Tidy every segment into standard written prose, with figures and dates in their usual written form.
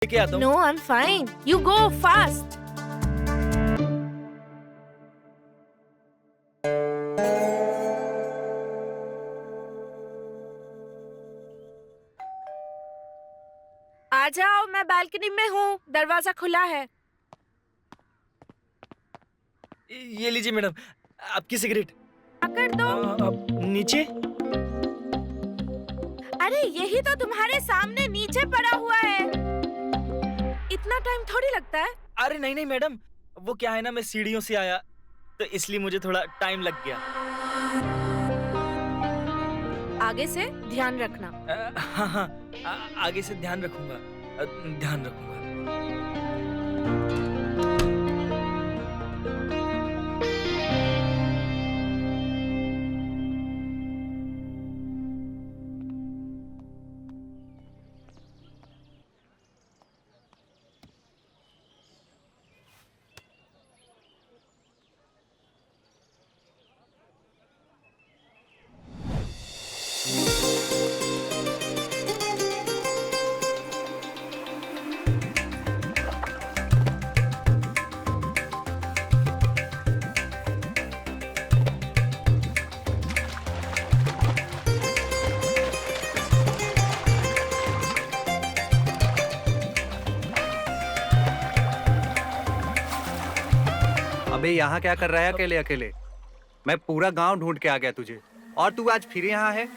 लेके आता हूँ। No, I'm fine. You go fast. आ जाओ, मैं बालकनी में हूँ, दरवाजा खुला है। ये लीजिए मैडम, आपकी सिगरेट। पकड़ दो। आप नीचे। अरे यही तो तुम्हारे सामने नीचे पड़ा हुआ है। इतना टाइम थोड़ी लगता है। अरे नहीं नहीं मैडम, वो क्या है ना, मैं सीढ़ियों से आया तो इसलिए मुझे थोड़ा टाइम लग गया। आगे से ध्यान रखना। हाँ हाँ, आगे से ध्यान रखूंगा, ध्यान रखूंगा। अबे यहाँ क्या कर रहा है अकेले अकेले? मैं पूरा गांव ढूंढ के आ गया तुझे, और तू आज फिर यहाँ है?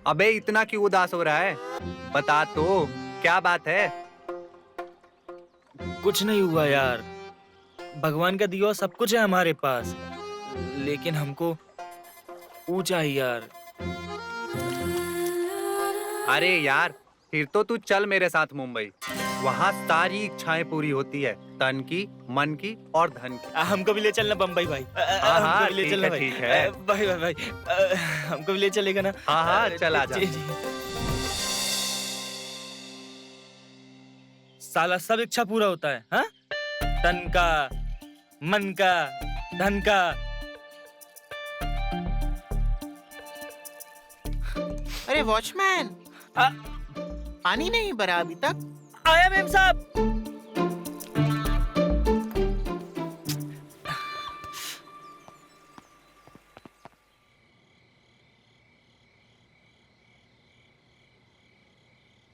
अबे इतना क्यों उदास हो रहा है? बता तो, क्या बात है? कुछ नहीं हुआ यार, भगवान का दिया हुआ सब कुछ है हमारे पास, लेकिन हमको ऊंचा ही यार। अरे यार, फिर तो तू चल मेरे साथ मुंबई। वहाँ सारी इच्छाएं पूरी होती है, तन की, मन की और धन की। हमको भी ले चलना बम्बई भाई। हाँ, हमको भी ले ठीक चलना है, भाई। ठीक है। भाई भाई भाई, हमको भी ले चलेगा ना? हाँ, हाँ, चल आ जा। जी, जी। साला सब इच्छा पूरा होता है, हाँ? तन का, मन का, धन का। अरे वॉचमैन, आ- पानी नहीं भरा अभी तक? आया मेम साहब।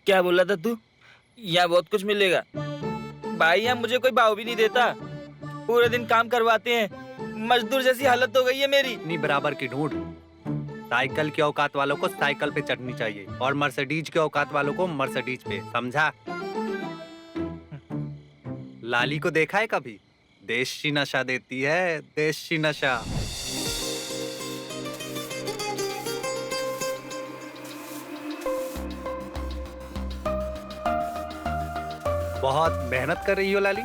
क्या बोला था तू? यहाँ बहुत कुछ मिलेगा भाई, यहाँ मुझे कोई भाव भी नहीं देता, पूरे दिन काम करवाते हैं, मजदूर जैसी हालत हो गई है मेरी। अपनी बराबर की ढूंढ। साइकिल की औकात वालों को साइकिल पे चढ़नी चाहिए, और मर्सिडीज की औकात वालों को मर्सिडीज पे, समझा? लाली को देखा है कभी? देशी नशा देती है, देशी नशा। बहुत मेहनत कर रही हो लाली।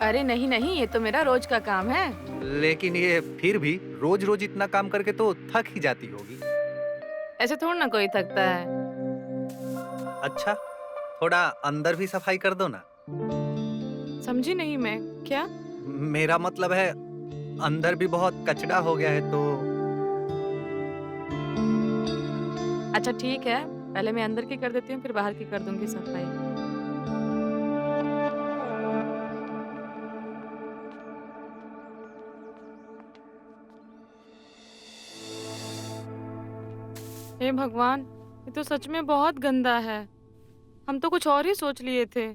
अरे नहीं नहीं, ये तो मेरा रोज का काम है। लेकिन ये फिर भी रोज रोज इतना काम करके तो थक ही जाती होगी। ऐसे थोड़ा ना कोई थकता है। अच्छा, थोड़ा अंदर भी सफाई कर दो ना। समझी नहीं मैं, क्या? मेरा मतलब है, अंदर भी बहुत कचरा हो गया है तो। अच्छा ठीक है, पहले मैं अंदर की कर देती हूँ, फिर बाहर की कर दूंगी सफाई। हे भगवान, ये तो सच में बहुत गंदा है। हम तो कुछ और ही सोच लिए थे।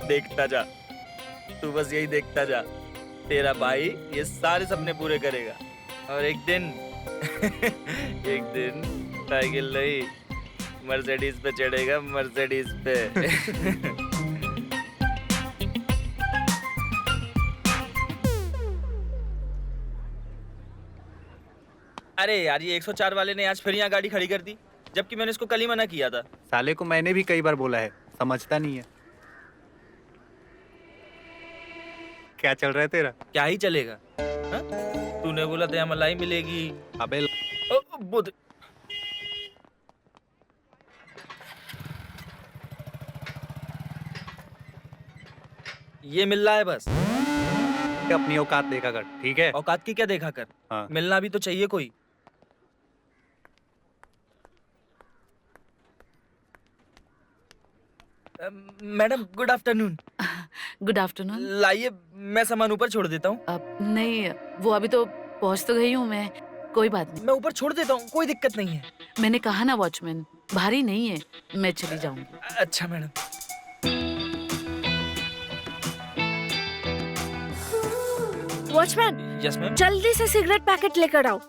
देखता जा, तू बस यही देखता जा, तेरा भाई ये सारे सपने पूरे करेगा, और एक दिन एक दिन साइकिल नहीं, मर्सिडीज पे चढ़ेगा, मर्सिडीज पे। अरे यार, ये 104 वाले ने आज फिर यहाँ गाड़ी खड़ी कर दी, जबकि मैंने इसको कल ही मना किया था। साले को मैंने भी कई बार बोला है, समझता नहीं है। क्या चल रहा है तेरा? क्या ही चलेगा? हाँ? तूने बोला था यहाँ मलाई मिलेगी। अबे बुध ये मिल रहा है बस। अपनी औकात देखा कर, ठीक है? औकात की क्या देखा कर, हाँ। मिलना भी तो चाहिए कोई। Madam good afternoon. Good afternoon. लाइए, मैं सामान ऊपर छोड़ देता हूँ। अब नहीं, वो अभी तो पहुंच तो गई हूँ मैं, कोई बात नहीं। मैं ऊपर छोड़ देता हूँ, कोई दिक्कत नहीं है। मैंने कहा ना वॉचमैन, भारी नहीं है, मैं चली जाऊंगी। अच्छा मैडम। Watchman, yes ma'am. जल्दी से सिगरेट पैकेट लेकर आओ।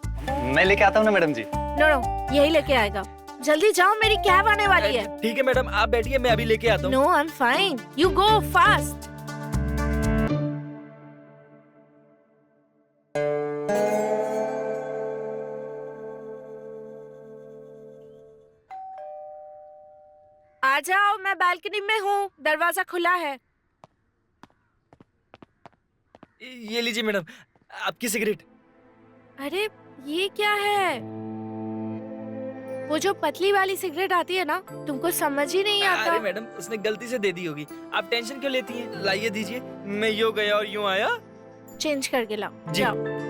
मैं लेके आता हूँ ना मैडम जी। नो नो, यही लेके आएगा। जल्दी जाओ, मेरी कैब आने वाली है। ठीक है मैडम, आप बैठिए, मैं अभी लेके आता हूँ। No, I am fine, you go fast. आ जाओ, मैं बालकनी में हूँ, दरवाजा खुला है। ये लीजिए मैडम, आपकी सिगरेट। अरे ये क्या है? वो जो पतली वाली सिगरेट आती है ना, तुमको समझ ही नहीं आता। अरे मैडम, उसने गलती से दे दी होगी, आप टेंशन क्यों लेती हैं? लाइए दीजिए, मैं यूं गया और यूं आया। चेंज करके लाओ, जी। जाओ।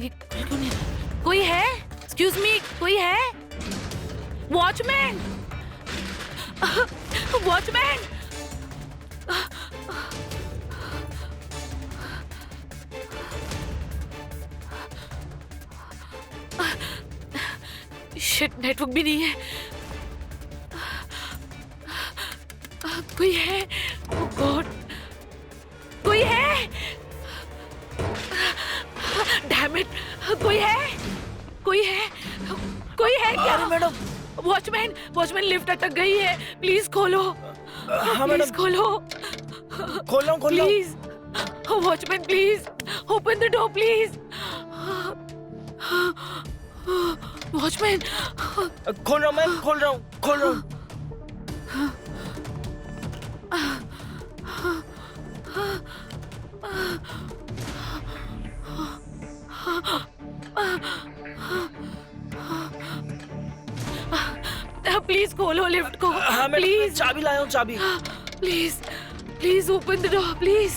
ये क्यों नहीं? कोई है? एक्सक्यूज मी, कोई है? Watchman, watchman. शिट, नेटवर्क भी नहीं है। कोई है? ओह गॉड, कोई है? डैम इट, कोई है? कोई है? कोई है क्या? मैडम। वॉचमैन, वॉचमैन, लिफ्ट अटक गई है, प्लीज खोलो। हाँ प्लीज मैडम, खोलो, खोल रहा हूँ। Please. Watchman please open the door please. Watchman, खोल रहा हूँ मैम, खोल रहा हूँ, खोल रहा हूँ। प्लीज खोलो लिफ्ट को, हाँ मैडम, प्लीज चाबी लाया हूँ, चाबी। Please please open the door please.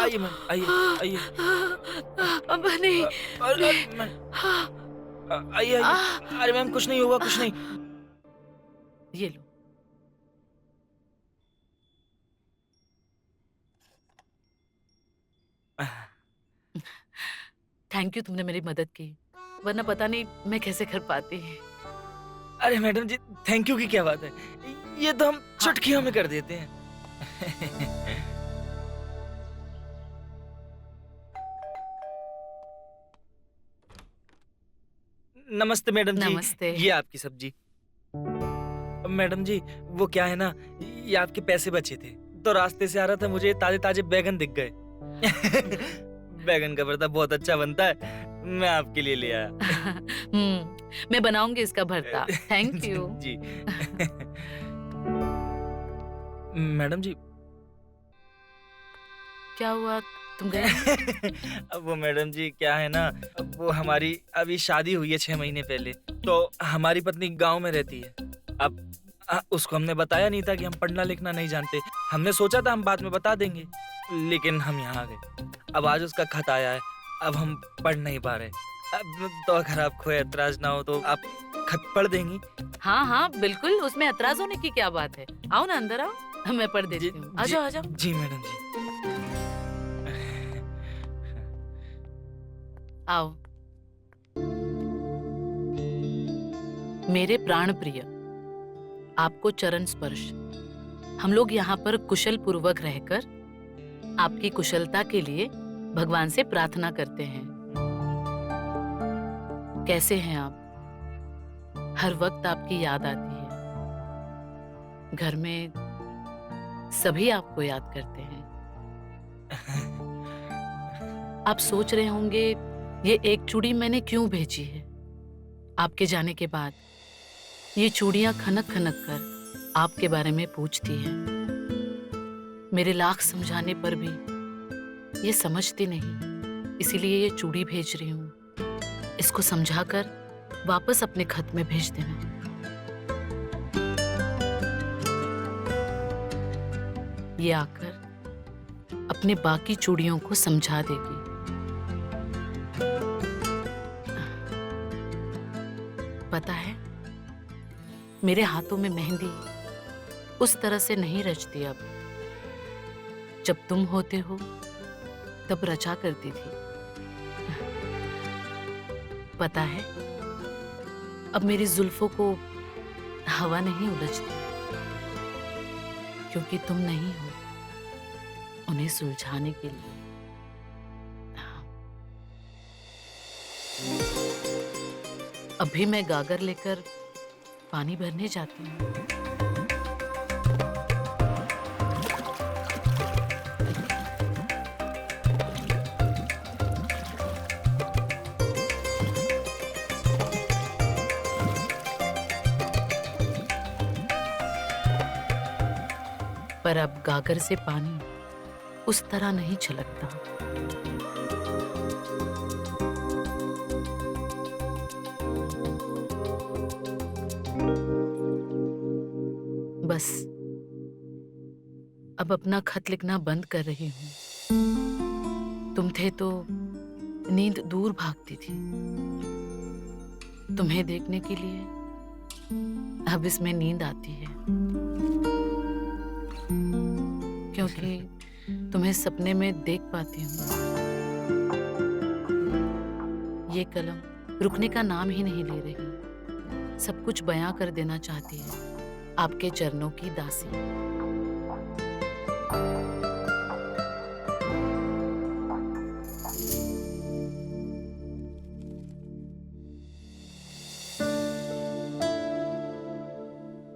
आइए मैम, आइए, आइए। अब नहीं, अरे मैम, आइए, आइए। अरे मैम, कुछ नहीं हुआ, कुछ नहीं। ये लो। थैंक यू, तुमने मेरी मदद की, वरना पता नहीं मैं कैसे कर पाती। अरे मैडम जी, थैंक यू की क्या बात है, ये तो हम चुटकियों में कर देते हैं। नमस्ते मैडम जी। नमस्ते। ये आपकी सब्जी। मैडम जी, वो क्या है ना, ये आपके पैसे बचे थे, तो रास्ते से आ रहा था, मुझे ताजे ताजे बैगन दिख गए। बैगन का भरता बहुत अच्छा बनता है, मैं आपके लिए ले आया। मैं बनाऊंगी इसका भरता। Thank you. जी। मैडम जी, क्या हुआ, तुम गए? अब वो मैडम जी क्या है ना, वो हमारी अभी शादी हुई है 6 महीने पहले, तो हमारी पत्नी गांव में रहती है। अब उसको हमने बताया नहीं था कि हम पढ़ना लिखना नहीं जानते, हमने सोचा था हम बाद में बता देंगे, लेकिन हम यहाँ आ गए। अब आज उसका खत आया है, अब हम पढ़ नहीं पा रहे। अब तो अगर आपको एतराज ना हो तो आप खत पढ़ देंगी? हाँ हाँ बिल्कुल, उसमें एतराज होने की क्या बात है। आओ ना अंदर आओ, मैं पढ़ देती हूँ। आ जाओ आ जाओ। जी मैडम जी। आओ। मेरे प्राण प्रिय, आपको चरण स्पर्श। हम लोग यहाँ पर कुशल पूर्वक रहकर आपकी कुशलता के लिए भगवान से प्रार्थना करते हैं। कैसे हैं आप? हर वक्त आपकी याद आती है। घर में सभी आपको याद करते हैं। आप सोच रहे होंगे ये एक चूड़ी मैंने क्यों भेजी है। आपके जाने के बाद ये चूड़ियां खनक खनक कर आपके बारे में पूछती हैं। मेरे लाख समझाने पर भी ये समझती नहीं, इसीलिए ये चूड़ी भेज रही हूँ। इसको समझाकर वापस अपने खत में भेज देना। ये आकर अपने बाकी चूड़ियों को समझा देगी। पता है, मेरे हाथों में मेहंदी उस तरह से नहीं रचती अब। जब तुम होते हो तब रचा करती थी। पता है, अब मेरी जुल्फों को हवा नहीं उलझती, क्योंकि तुम नहीं हो उन्हें सुलझाने के लिए। अभी मैं गागर लेकर पानी भरने जाती हूँ। पर अब गागर से पानी उस तरह नहीं छलकता। बस अब अपना खत लिखना बंद कर रही हूँ। तुम थे तो नींद दूर भागती थी। तुम्हें देखने के लिए अब इसमें नींद आती है, क्योंकि तुम्हें सपने में देख पाती हूँ। ये कलम रुकने का नाम ही नहीं ले रही, सब कुछ बयां कर देना चाहती है। आपके चरणों की दासी।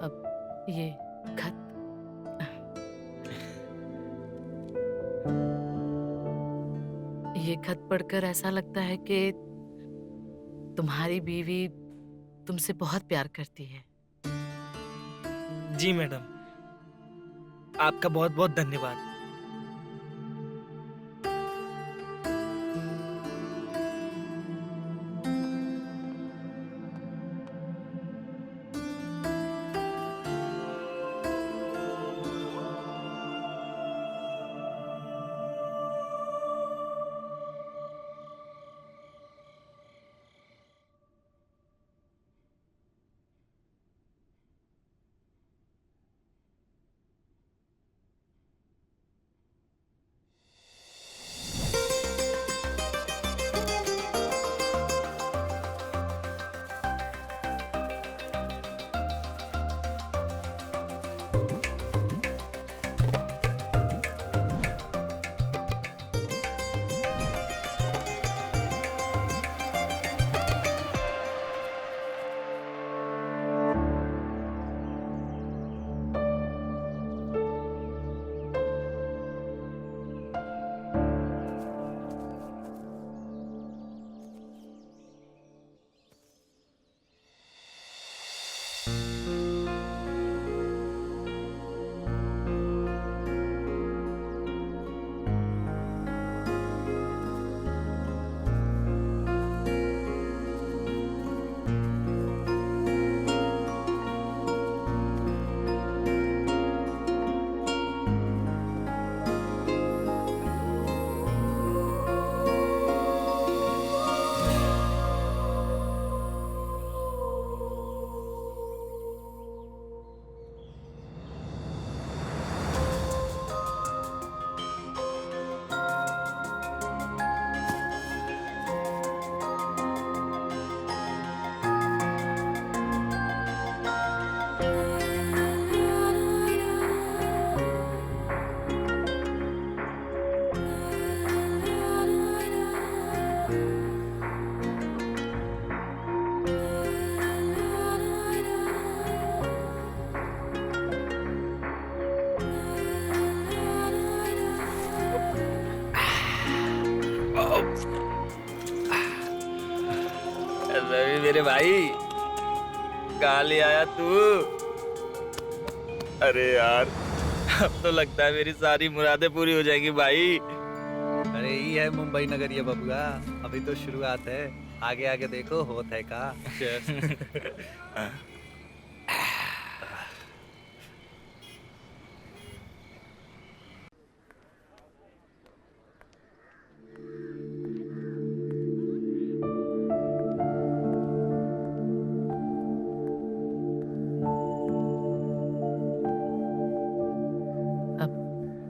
अब ये खत। ये खत पढ़कर ऐसा लगता है कि तुम्हारी बीवी तुमसे बहुत प्यार करती है। जी मैडम, आपका बहुत बहुत धन्यवाद। रवि मेरे भाई, कहाँ ले आया तू? अरे यार, अब तो लगता है मेरी सारी मुरादें पूरी हो जाएंगी भाई। अरे ये है मुंबई नगर ये बबुआ, अभी तो शुरुआत है, आगे आगे देखो होत है का।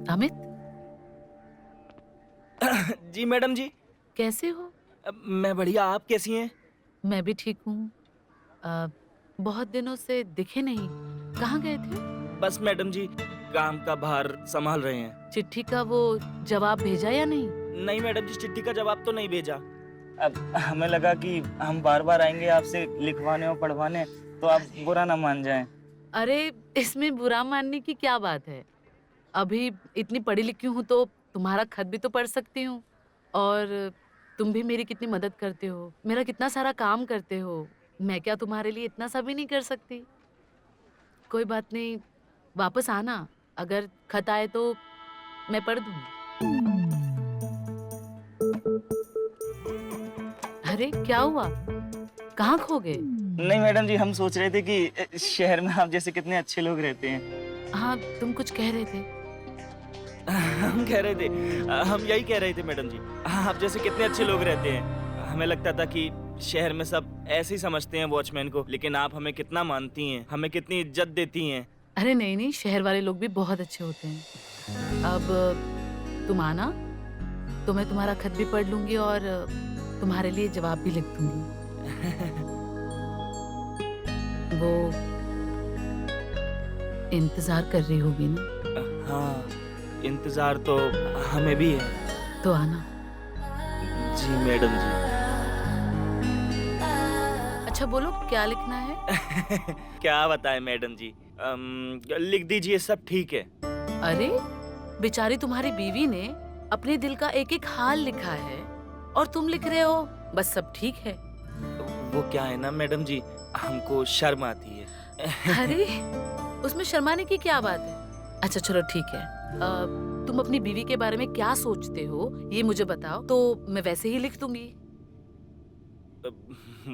अमित, जी मैडम जी। कैसे हो? मैं बढ़िया, आप कैसी हैं? मैं भी ठीक हूँ। बहुत दिनों से दिखे नहीं, कहाँ गए थे? बस मैडम जी, काम का भार संभाल रहे हैं। चिट्ठी का वो जवाब भेजा या नहीं? नहीं मैडम जी, चिट्ठी का जवाब तो नहीं भेजा। अब हमें लगा कि हम बार बार आएंगे आपसे लिखवाने और पढ़वाने, तो आप बुरा ना मान जाएं। अरे इसमें बुरा मानने की क्या बात है? अभी इतनी पढ़ी लिखी हूँ तो तुम्हारा खत भी तो पढ़ सकती हूँ, और तुम भी मेरी कितनी मदद करते हो, मेरा कितना सारा काम करते हो। मैं क्या तुम्हारे लिए इतना सा भी नहीं कर सकती? कोई बात नहीं, वापस आना, अगर खत आए तो मैं पढ़ दूंगी। अरे क्या हुआ, कहाँ खो गए? नहीं मैडम जी, हम सोच रहे थे कि शहर में आप जैसे कितने अच्छे लोग रहते हैं। हाँ, तुम कुछ कह रहे थे। हम कह रहे थे, हम यही कह रहे थे मैडम जी, आप जैसे कितने अच्छे लोग रहते हैं। हमें लगता था कि शहर में सब ऐसे ही समझते हैं वॉचमैन को, लेकिन आप हमें कितना मानती हैं, हमें कितनी इज्जत देती हैं। अरे नहीं नहीं, शहर वाले लोग भी बहुत अच्छे होते हैं। अब तुम आना तो मैं तुम्हारा खत भी पढ़ लूंगी और तुम्हारे लिए जवाब भी लिख दूंगी। वो इंतजार कर रही होगी ना? हाँ, इंतजार तो हमें भी है। तो आना। जी मैडम जी। अच्छा बोलो, क्या लिखना है? क्या बताएं मैडम जी, लिख दीजिए, सब ठीक है। अरे बेचारी तुम्हारी बीवी ने अपने दिल का एक एक हाल लिखा है और तुम लिख रहे हो बस सब ठीक है। वो क्या है ना मैडम जी, हमको शर्म आती है। अरे उसमें शर्माने की क्या बात है? अच्छा चलो ठीक है, तुम अपनी बीवी के बारे में क्या सोचते हो ये मुझे बताओ, तो मैं वैसे ही लिख दूंगी।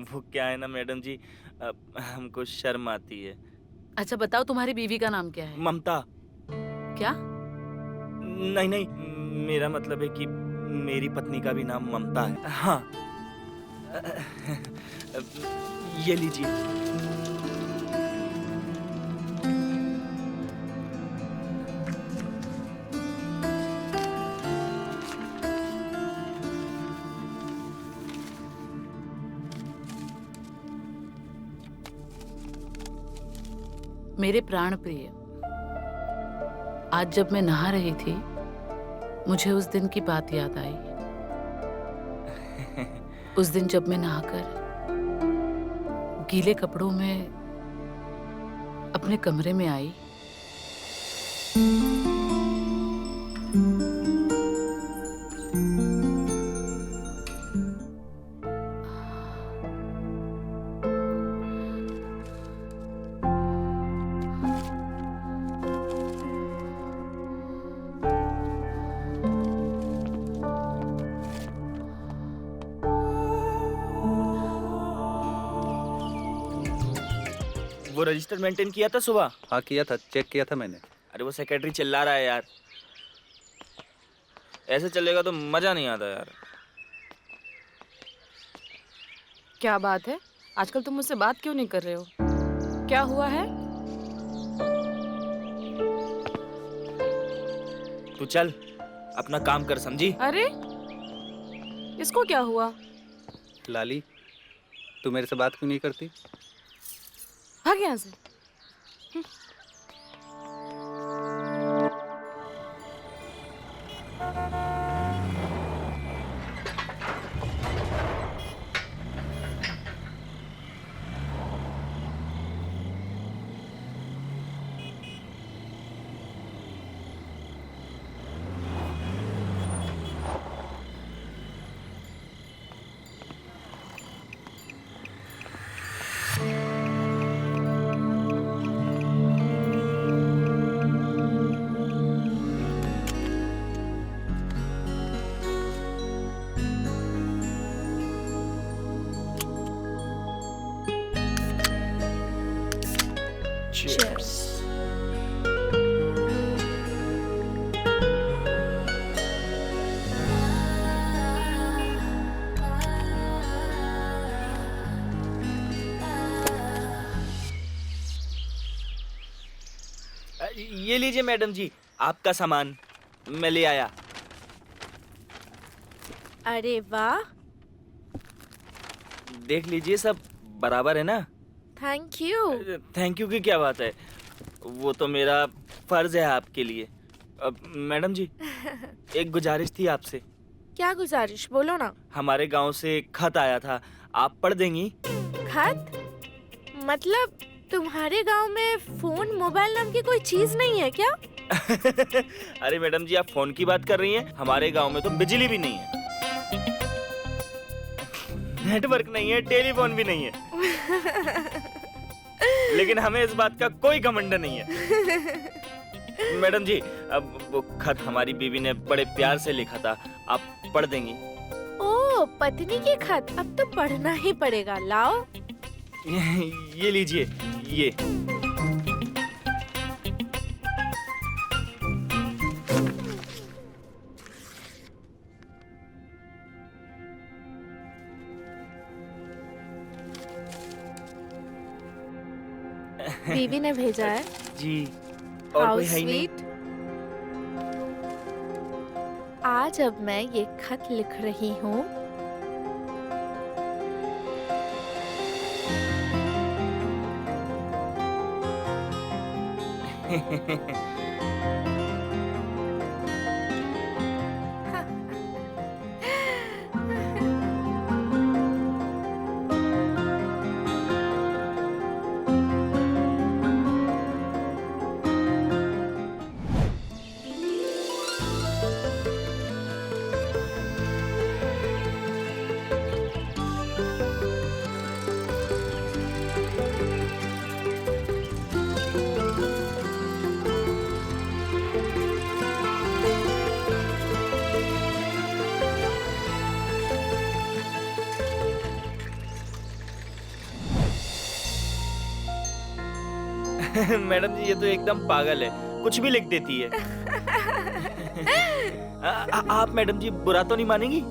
वो क्या है ना मैडम जी, हमको शर्म आती है। अच्छा बताओ, तुम्हारी बीवी का नाम क्या है? ममता। क्या? नहीं नहीं, मेरा मतलब है कि मेरी पत्नी का भी नाम ममता है। हाँ, ये लीजिए। मेरे प्राण प्रिय, आज जब मैं नहा रही थी मुझे उस दिन की बात याद आई। उस दिन जब मैं नहाकर गीले कपड़ों में अपने कमरे में आई, वो रजिस्टर मेंटेन किया था सुबह? हाँ किया था, चेक किया था मैंने। अरे वो सेक्रेटरी चिल्ला रहा है यार, ऐसे चलेगा तो मजा नहीं आता यार। क्या बात है, आजकल तुम मुझसे बात क्यों नहीं कर रहे हो? क्या हुआ है? तू चल अपना काम कर, समझी? अरे इसको क्या हुआ? लाली, तू मेरे से बात क्यों नहीं करती? भाग यहाँ से। Cheers. ये लीजिए मैडम जी, आपका सामान मैं ले आया। अरे वाह, देख लीजिए सब बराबर है ना। Thank you. थैंक यू की क्या बात है, वो तो मेरा फर्ज है आपके लिए। मैडम जी, एक गुजारिश थी आपसे। क्या गुजारिश, बोलो ना। हमारे गांव से एक खत आया था, आप पढ़ देंगी? खत? मतलब तुम्हारे गांव में फोन मोबाइल नाम की कोई चीज नहीं है क्या? अरे मैडम जी, आप फोन की बात कर रही हैं? हमारे गांव में तो बिजली भी नहीं है, नेटवर्क नहीं है, टेलीफोन भी नहीं है। लेकिन हमें इस बात का कोई घमंड नहीं है। मैडम जी, अब वो खत हमारी बीवी ने बड़े प्यार से लिखा था, आप पढ़ देंगी? ओ, पत्नी की खत, अब तो पढ़ना ही पड़ेगा। लाओ। ये लीजिए, ये। बीवी ने भेजा है। जी, और How कोई है ही नहीं। sweet. आज अब मैं ये खत लिख रही हूँ। मैडम जी, ये तो एकदम पागल है, कुछ भी लिख देती है। आप मैडम जी बुरा तो नहीं मानेंगी?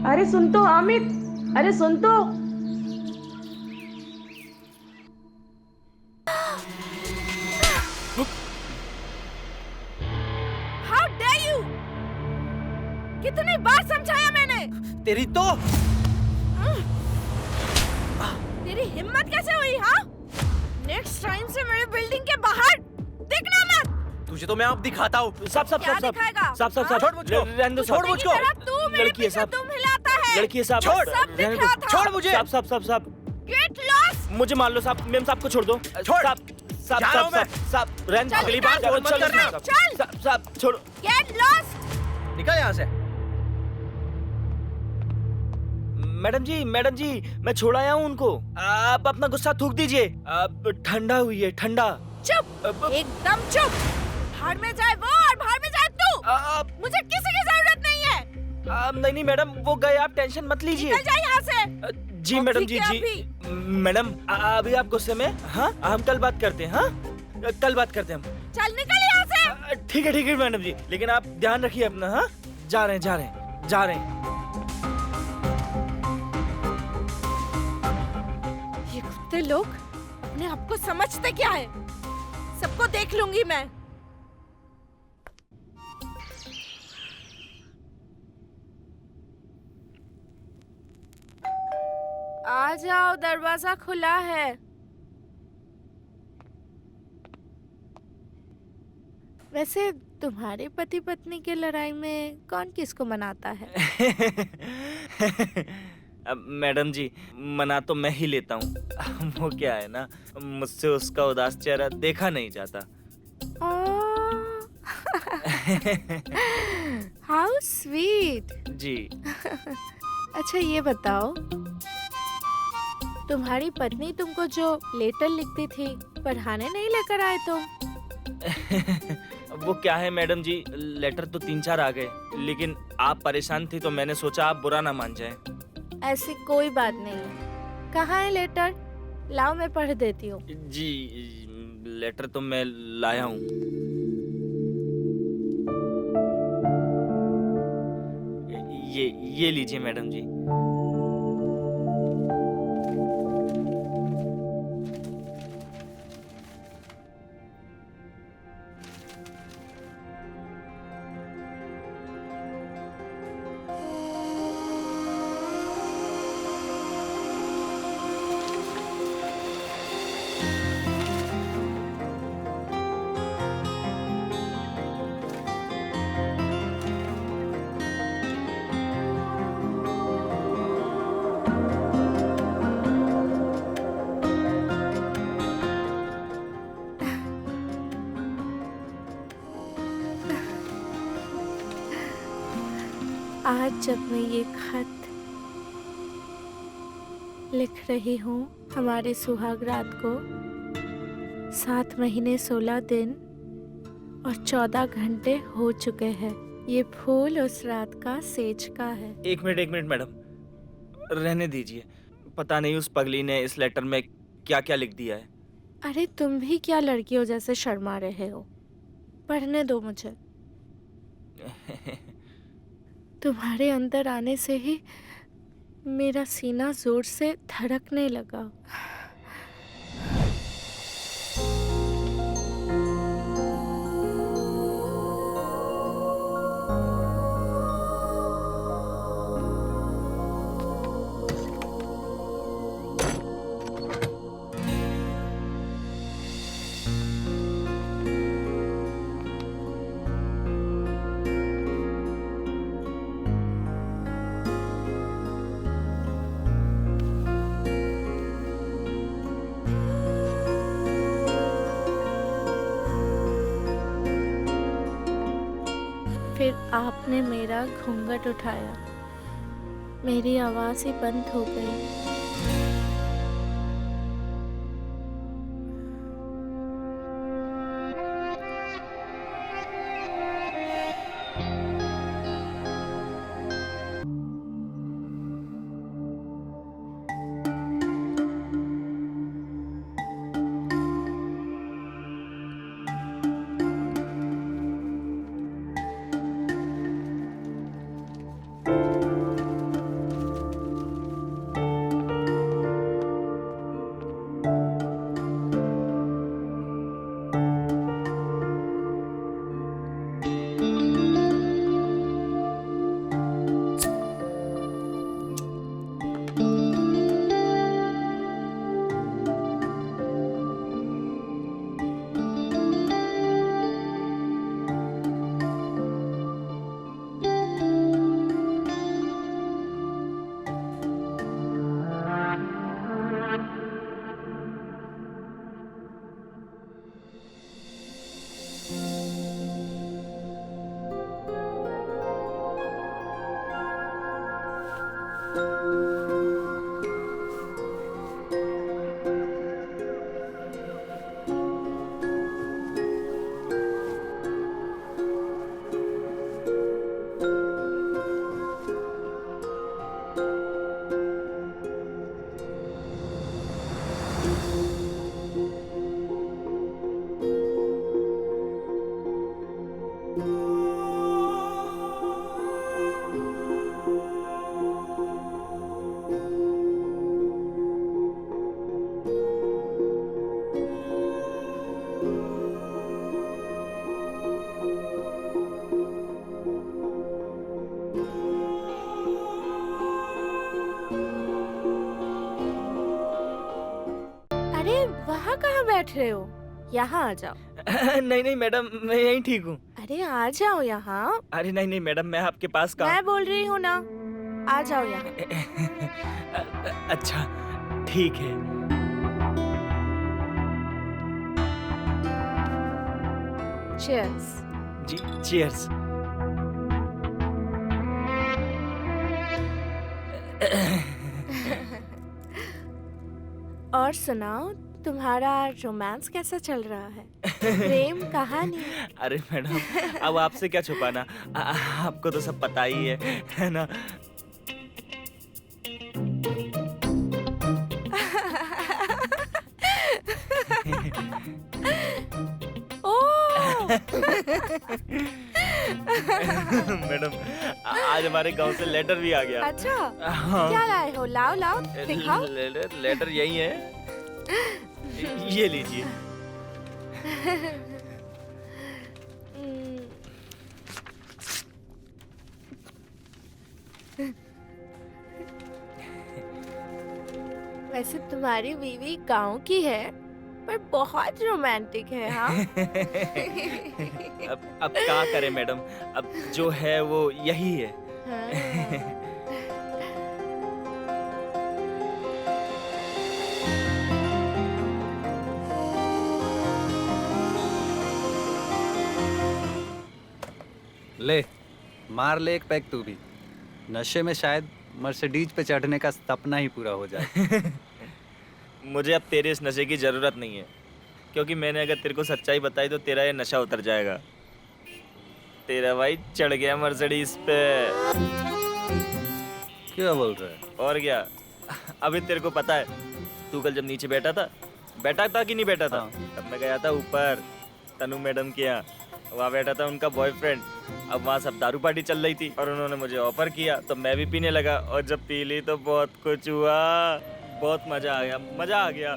अरे सुन तो अमित, अरे सुन तो। How dare you! कितनी बार समझाया मैंने। तेरी तो तेरी हिम्मत कैसे हुई? हाँ, नेक्स्ट टाइम से मेरे बिल्डिंग के बाहर दिखना मत। तुझे तो मैं अब दिखाता हूँ। साफ साफ क्या साफ साफ दिखाएगा? साफ साफ साफ हाँ? छोड़ मुझको, रहने दो, छोड़ मुझको। तू मेरे लड़की है पीछे साहब, तुम हिलाता है। लड़की है साहब, छोड़, सब रहने दिख दो। रहा था। छोड़ मुझे। साहब साहब साहब साहब गेट लॉस्ट। मुझे मान लो साहब, मेम साहब को छोड़ दो। छोड़। साहब साहब जा रहा हूं साहब साहब रहने दो। चल, अगली निकल, बार फोन मत चल, करना। चल। साहब साहब छोड़ो। Get lost. निकल यहाँ से। मैडम जी, मैं छोड़ आया हूँ उनको। आप अपना गुस्सा थूक दीजिए। अब ठंडा हुई है, ठंडा। चुप, एकदम चुप। भाड़ में जाए वो और भाड़ में जाए तू। मुझे किसी की जरूरत नहीं है। नहीं मैडम, वो गए, आप टेंशन मत लीजिए। निकल जाए यहाँ से। जी और मैडम ठीक जी, है जी मैडम, अभी आप गुस्से में? हाँ, हम कल बात करते हैं। हाँ, कल बात करते हैं हम। चल निकल यहाँ से। ठीक है मैडम जी, लेकिन आप ध्यान रखिए अपना। हाँ, जा रहे हैं। ये कुत्ते लोग अपने आप को समझते क्या है? सबको देख लूंगी मैं। आ जाओ, दरवाजा खुला है। वैसे तुम्हारे पति पत्नी की लड़ाई में कौन किसको मनाता है? अब मैडम जी, मना तो मैं ही लेता हूँ। वो क्या है ना, मुझसे उसका उदास चेहरा देखा नहीं जाता। How sweet. जी। अच्छा ये बताओ, तुम्हारी पत्नी तुमको जो लेटर लिखती थी, पढ़ाने नहीं लेकर आए तुम? वो क्या है मैडम जी, लेटर तो 3-4 आ गए, लेकिन आप परेशान थी तो मैंने सोचा आप बुरा ना मान जाए। ऐसी कोई बात नहीं। कहाँ है लेटर? लाओ मैं पढ़ देती हूँ। जी, लेटर तो मैं लाया हूँ। ये लीजिए मैडम जी। आज जब मैं ये खत लिख रही हूँ हमारे सुहाग रात को, 7 महीने 16 दिन और 14 घंटे हो चुके हैं। ये फूल उस रात का सेज का है। एक मिनट मैडम, रहने दीजिए। पता नहीं उस पगली ने इस लेटर में क्या क्या लिख दिया है। अरे तुम भी क्या लड़कियों जैसे शर्मा रहे हो? पढ़ने दो मुझे। तुम्हारे अंदर आने से ही मेरा सीना जोर से धड़कने लगा। फिर आपने मेरा घूंघट उठाया, मेरी आवाज ही बंद हो गई। बैठ रहे हो? यहाँ आ जाओ। नहीं नहीं मैडम, मैं यहीं ठीक हूँ। अरे आ जाओ यहाँ। अरे नहीं नहीं मैडम, मैं आपके पास काम। मैं बोल रही हूँ ना, आ जाओ यहाँ। अच्छा ठीक है। Cheers. जी चीयर्स। और सुनाओ, तुम्हारा रोमांस कैसा चल रहा है? प्रेम कहानी। अरे मैडम, अब आपसे क्या छुपाना, आपको तो सब पता ही है ना। ओह! मैडम, आज हमारे गांव से लेटर भी आ गया। अच्छा, हाँ। क्या लाए हो? लाओ लाओ, दिखाओ। लेटर यही है, ये लीजिए। वैसे तुम्हारी बीवी गांव की है, पर बहुत रोमांटिक है। हाँ। अब क्या करें मैडम, अब जो है वो यही है। हाँ। ले, मार ले एक पैक तू भी। नशे में शायद मर्सिडीज पे चढ़ने का सपना ही पूरा हो जाए। मुझे अब तेरे इस नशे की जरूरत नहीं है, क्योंकि मैंने अगर तेरे को सच्चाई बताई तो तेरा ये नशा उतर जाएगा। तेरा भाई चढ़ गया मर्सिडीज पे। क्या बोल रहा है? और क्या, अभी तेरे को पता है, तू कल जब नीचे बैठा था कि नहीं बैठा था? हाँ। तब मैं गया था ऊपर तनु मैडम के यहाँ, वहाँ बैठा था उनका बॉयफ्रेंड। अब वहाँ सब दारू पार्टी चल रही थी और उन्होंने मुझे ऑफर किया, तो मैं भी पीने लगा, और जब पी ली तो बहुत कुछ हुआ, बहुत मजा आ गया, मजा आ गया।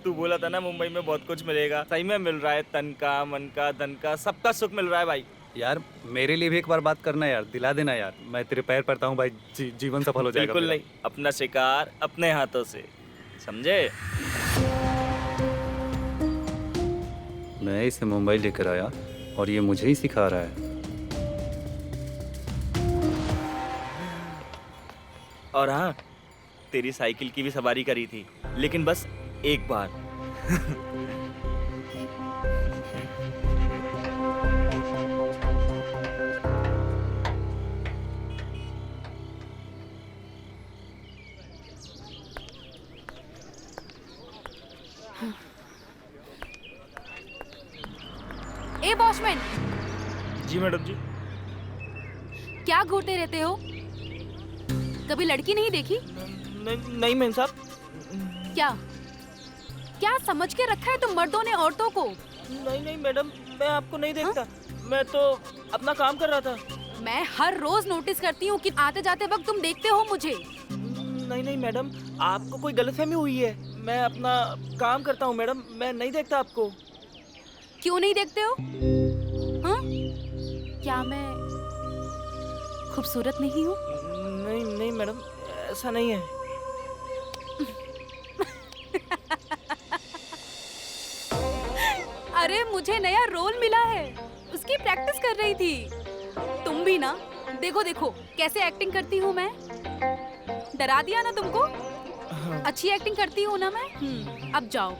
तू बोला था ना मुंबई में बहुत कुछ मिलेगा, सही में मिल रहा है। तन का, मन का, धन का, सबका सुख मिल रहा है भाई। यार मेरे लिए भी एक बार बात करना यार, दिला देना यार। मैं तेरे पैर पड़ता हूँ भाई, जीवन सफल हो जाएगा। बिल्कुल मेरा। नहीं, अपना शिकार अपने हाथों से, समझे? मैं इसे मुंबई लेकर आया और ये मुझे ही सिखा रहा है। और हाँ, तेरी साइकिल की भी सवारी करी थी, लेकिन बस एक बार। ए वॉचमैन, जी मैडम जी। क्या घूरते रहते हो? कभी लड़की नहीं देखी? नहीं मैम साहब। क्या क्या समझ के रखा है तुम मर्दों ने औरतों को? नहीं मैडम, मैं आपको नहीं देखता। मैं तो अपना काम कर रहा था। मैं हर रोज नोटिस करती हूँ कि आते जाते वक्त तुम देखते हो मुझे। नहीं मैडम, आपको कोई गलतफहमी हुई है। मैं अपना काम करता हूँ मैडम, मैं नहीं देखता आपको। क्यों नहीं देखते हो? हाँ? क्या मैं खूबसूरत नहीं हूँ? नहीं मैडम, ऐसा नहीं है। अरे मुझे नया रोल मिला है, उसकी प्रैक्टिस कर रही थी। तुम भी ना, देखो देखो कैसे एक्टिंग करती हूँ मैं। डरा दिया ना तुमको? अच्छी एक्टिंग करती हूँ ना मैं। अब जाओ,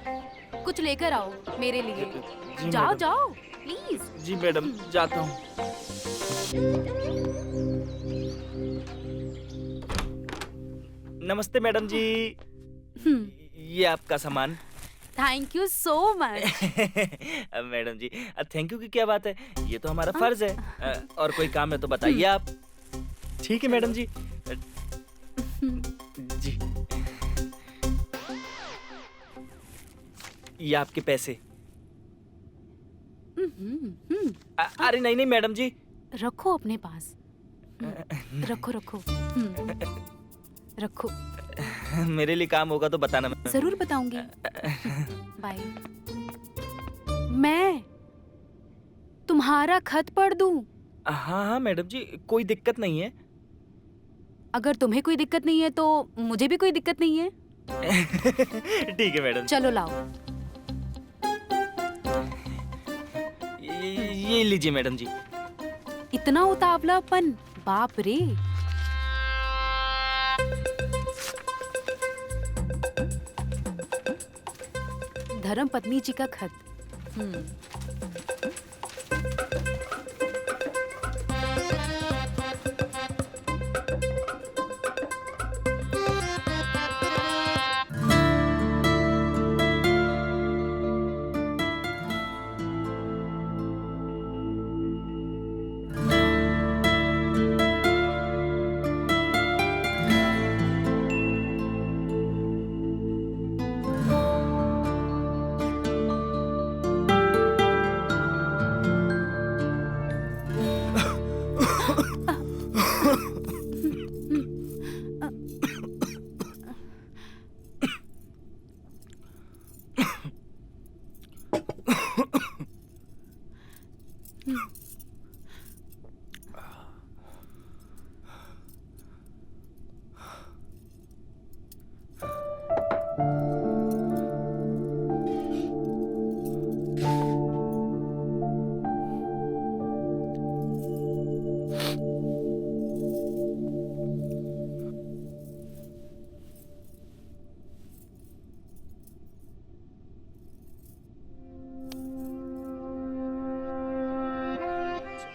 कुछ लेकर आओ मेरे लिए। जी जाओ मैडम। जाओ प्लीज। जी मैडम, जाता हूँ। नमस्ते मैडम जी, ये आपका सामान। Thank you so much. Madam जी, थैंक यू की क्या बात है, ये तो हमारा फर्ज है। और कोई काम है तो बताइए आप। ठीक है मैडम जी। जी, ये आपके पैसे। अरे नहीं मैडम जी। रखो अपने पास। रखो रखो। रखो। मेरे लिए काम होगा तो बताना। जरूर बताऊंगी। बाय। मैं तुम्हारा खत पढ़ दूं? हाँ मैडम जी, कोई दिक्कत नहीं है। अगर तुम्हें कोई दिक्कत नहीं है तो मुझे भी कोई दिक्कत नहीं है। ठीक है मैडम। चलो लाओ। ये लीजिए मैडम जी। इतना उतावलापन, बाप रे। धर्म पत्नी जी का खत।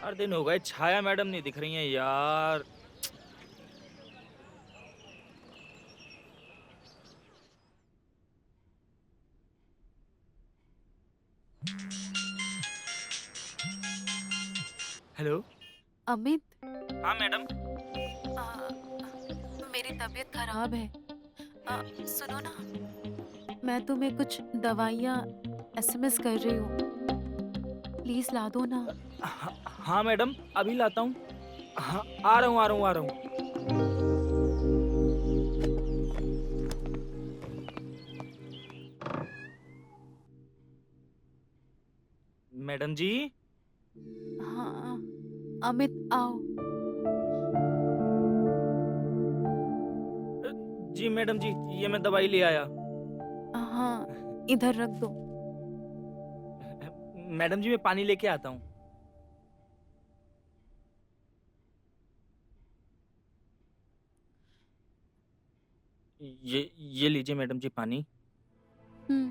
चार दिन हो गए, छाया मैडम नहीं दिख रही हैं यार। हेलो। अमित, हाँ मैडम। मेरी तबीयत खराब है। सुनो ना, मैं तुम्हें कुछ दवाइयाँ एसएमएस कर रही हूँ, प्लीज ला दो ना। हाँ मैडम, अभी लाता हूँ। हाँ, आ रहा हूँ। मैडम जी। हाँ अमित, आओ। जी मैडम जी, ये मैं दवाई ले आया। हाँ, इधर रख दो। मैडम जी, मैं पानी लेके आता हूँ। ये लीजिए मैडम जी पानी। हम्म।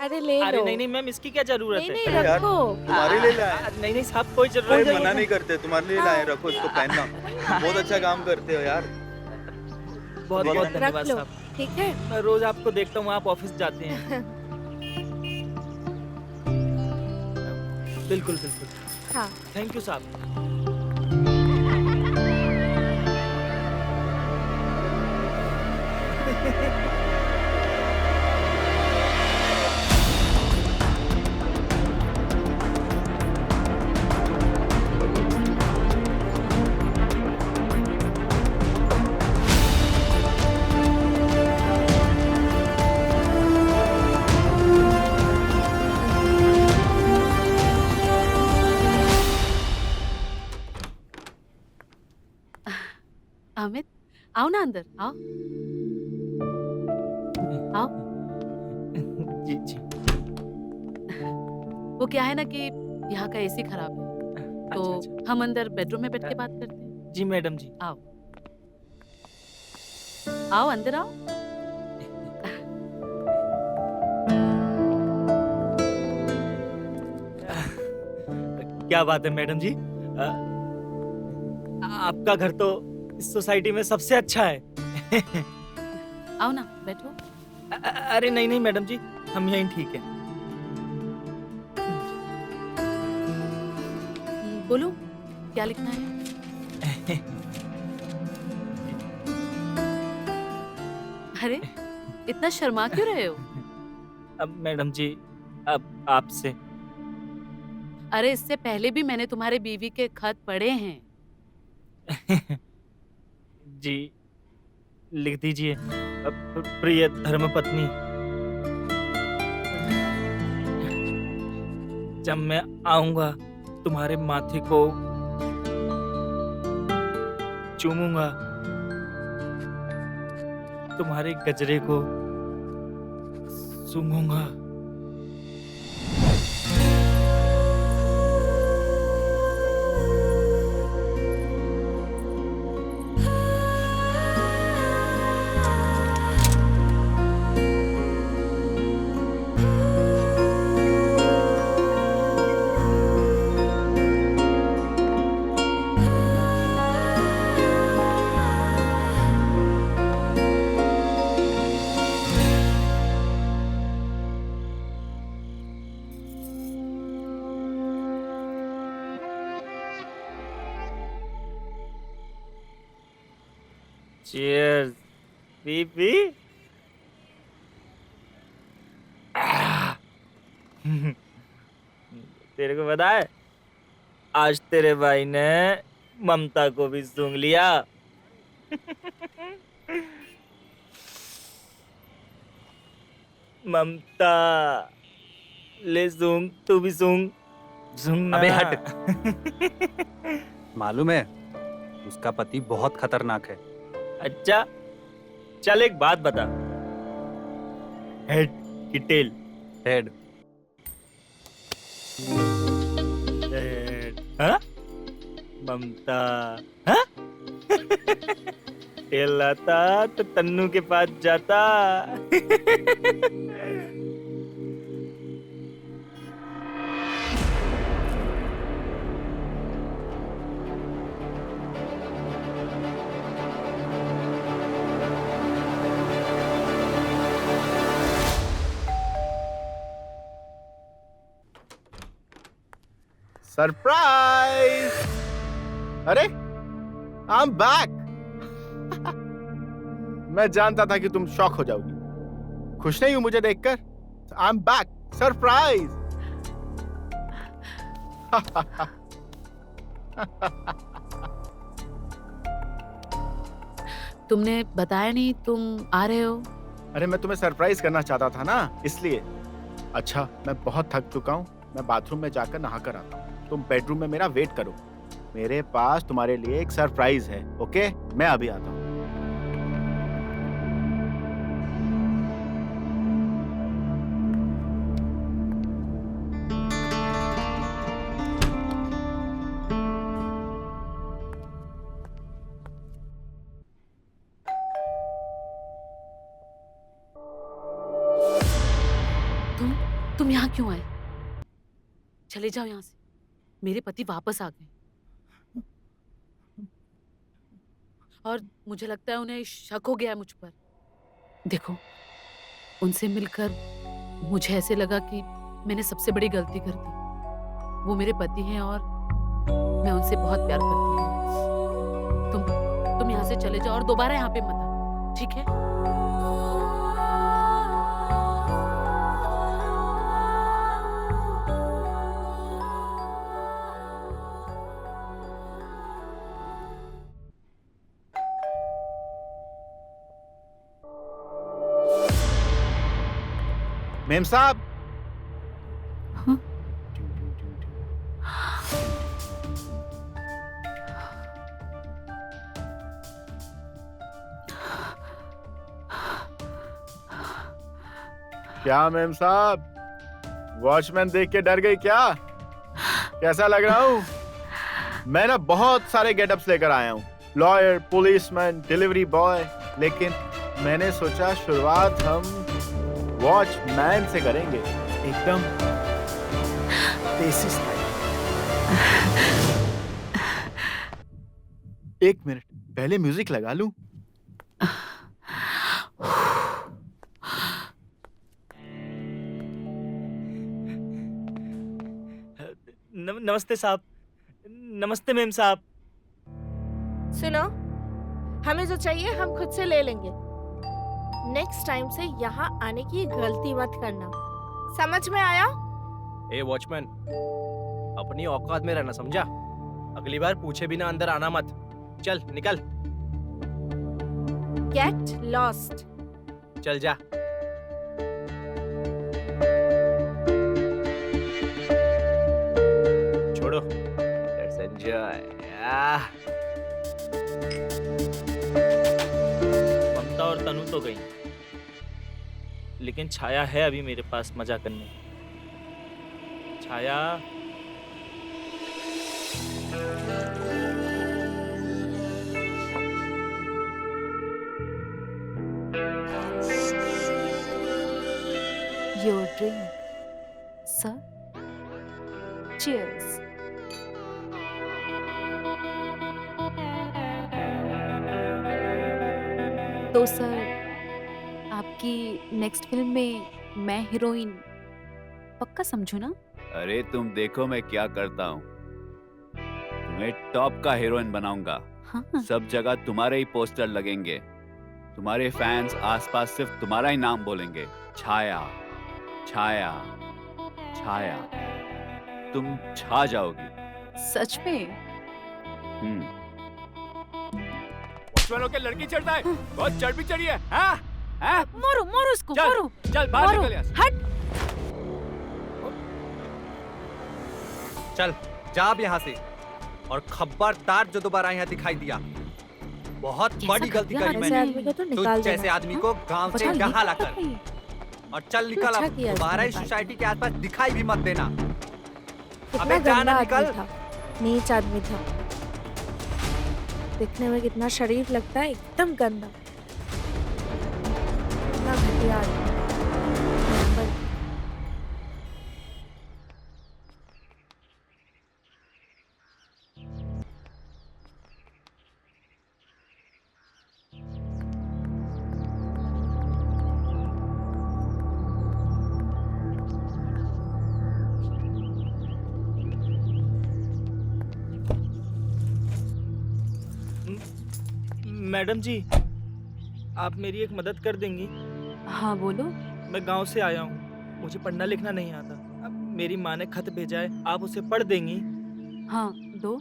अरे ले अरे लो। नहीं मैम, इसकी क्या जरूरत नहीं है? नहीं, रखो। तुम्हारे लिए लाए। नहीं साहब, कोई जरूरत कोई नहीं मना है। नहीं करते, तुम्हारे लिए लाए, रखो इसको पहनना। बहुत अच्छा काम करते हो यार। बहुत बहुत रख धन्यवाद लो, साहब। ठीक है। मैं रोज आपको देखता हूँ, आप ऑफिस जाते हैं। बिल्कुल। हाँ। थैंक यू साहब। अमित, आओ ना अंदर, आओ। आओ। जी। वो क्या है ना कि यहाँ का एसी खराब है, तो अच्छा। हम अंदर बेडरूम में बैठ के बात करते हैं। जी मैडम जी। आओ आओ, अंदर आओ। क्या बात है मैडम जी, आपका घर तो इस सोसाइटी में सबसे अच्छा है। आओ ना, बैठो। अरे नहीं मैडम जी, हम यहीं ठीक है। बोलो, क्या लिखना है? अरे, इतना शर्मा क्यों रहे हो? अब मैडम जी, अब आपसे। अरे, इससे पहले भी मैंने तुम्हारे बीवी के खत पढ़े हैं। जी, लिख दीजिए। प्रिय धर्मपत्नी, जब मैं आऊंगा तुम्हारे माथे को चूमूंगा तुम्हारे गजरे को, सूंघूंगा। Cheers. P P. तेरे को पता है आज तेरे भाई ने ममता को भी सूंघ लिया। ममता ले सूंघ, तू भी सूंघ, सूंघ ना। अबे हट। मालूम है उसका पति बहुत खतरनाक है। अच्छा चल एक बात बता, हेड की टेल? हेड। हेड। हाँ? ममता हाँ? टेल लाता तो तन्नू के पास जाता। सरप्राइज! अरे आई एम बैक। मैं जानता था कि तुम शॉक हो जाओगी। खुश नहीं हूं मुझे देखकर? I am back. सरप्राइज! तुमने बताया नहीं तुम आ रहे हो। अरे मैं तुम्हें सरप्राइज करना चाहता था ना, इसलिए। अच्छा मैं बहुत थक चुका हूँ, मैं बाथरूम में जाकर नहा कर आता हूँ। तुम बेडरूम में मेरा वेट करो, मेरे पास तुम्हारे लिए एक सरप्राइज है। ओके मैं अभी आता हूँ। तुम यहाँ क्यों आए? चले जाओ यहाँ से। मेरे पति वापस आ गए और मुझे लगता है उन्हें शक हो गया है मुझ पर। देखो उनसे मिलकर मुझे ऐसे लगा कि मैंने सबसे बड़ी गलती कर दी। वो मेरे पति हैं और मैं उनसे बहुत प्यार करती हूँ। तुम यहाँ से चले जाओ और दोबारा यहाँ पे मत आना, ठीक है? मेम साहब। हाँ? क्या मेम साहब, वॉचमैन देख के डर गई क्या? कैसा लग रहा हूँ? मैं ना बहुत सारे गेटअप्स लेकर आया हूँ, लॉयर, पुलिसमैन, डिलीवरी बॉय, लेकिन मैंने सोचा शुरुआत हम वॉचमैन से करेंगे, एकदम देसी स्टाइल। एक मिनट, पहले म्यूजिक लगा लूं। नमस्ते साहब। नमस्ते मेम साहब। सुनो, हमें जो चाहिए हम खुद से ले लेंगे। नेक्स्ट टाइम से यहाँ आने की गलती मत करना, समझ में आया? ए वॉचमैन, अपनी औकात में रहना, समझा? अगली बार पूछे बिना अंदर आना मत। चल निकल। Get lost. चल जा। छोड़ो। Let's enjoy. ममता और तनु तो गई, लेकिन छाया है अभी मेरे पास मजा करने। छाया, Your drink, sir. Cheers. तो सर, आपकी नेक्स्ट फिल्म में मैं हीरोइन पक्का समझू ना? अरे तुम देखो मैं क्या करता हूँ, तुम्हें टॉप का हीरोइन बनाऊंगा। हाँ। सब जगह तुम्हारे ही पोस्टर लगेंगे, तुम्हारे फैंस आसपास सिर्फ तुम्हारा ही नाम बोलेंगे, छाया छाया छाया। तुम छा जाओगी। सच में? वॉचमैनों के लड़की चढ़ता है, बहुत चढ़ भी चढ़ी है। हाँ? हाँ? मारो मारो उसको, चल, मारो। चल बाहर मारो, निकल यहाँ से। हट। चल जा अब यहाँ से, और खबरदार जो दोबारा यहाँ दिखाई दिया, बहुत कैसा बड़ी गलती कर करी दिया? ऐसे मैंने। आदमी को तो तू निकाल जैसे देना। आदमी को गांव से बता, ये यहाँ क्या लाकर, कर रही है? और चल निकल अच्छा अब, किया दोबारा इसने इस सोसाइटी के आसपास दिखाई भी मत देना। कितना अबे गंदा जाना, आदमी निकल। था, नीच आदमी था। दिखने में कितना शरीफ लगता है, एकदम गंदा। कितना घटिया आदमी। नंबर। मैडम जी, आप मेरी एक मदद कर देंगी? हाँ बोलो। मैं गांव से आया हूँ, मुझे पढ़ना लिखना नहीं आता। अब मेरी माँ ने खत भेजा है, आप उसे पढ़ देंगी? हाँ दो।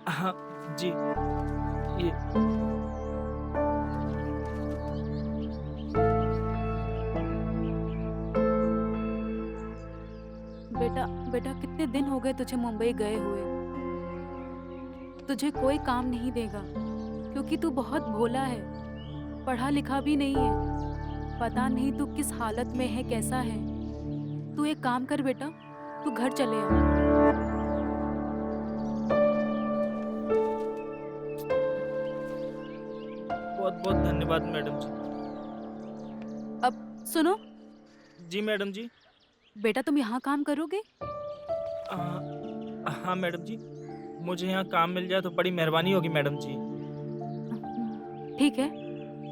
हाँ जी, ये बेटा बेटा, कितने दिन हो गए तुझे मुंबई गए हुए। तुझे कोई काम नहीं देगा, क्योंकि तू बहुत भोला है, पढ़ा लिखा भी नहीं है। पता नहीं तू किस हालत में है, कैसा है। तू एक काम कर बेटा, तू घर चले आ। बहुत बहुत धन्यवाद मैडम जी। अब सुनो जी मैडम जी। बेटा, तुम यहाँ काम करोगे? हाँ मैडम जी, मुझे यहाँ काम मिल जाए तो बड़ी मेहरबानी होगी मैडम जी। ठीक है,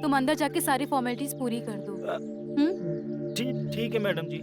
तुम अंदर जाके सारी फॉर्मेलिटीज पूरी कर दो। ठीक है मैडम जी।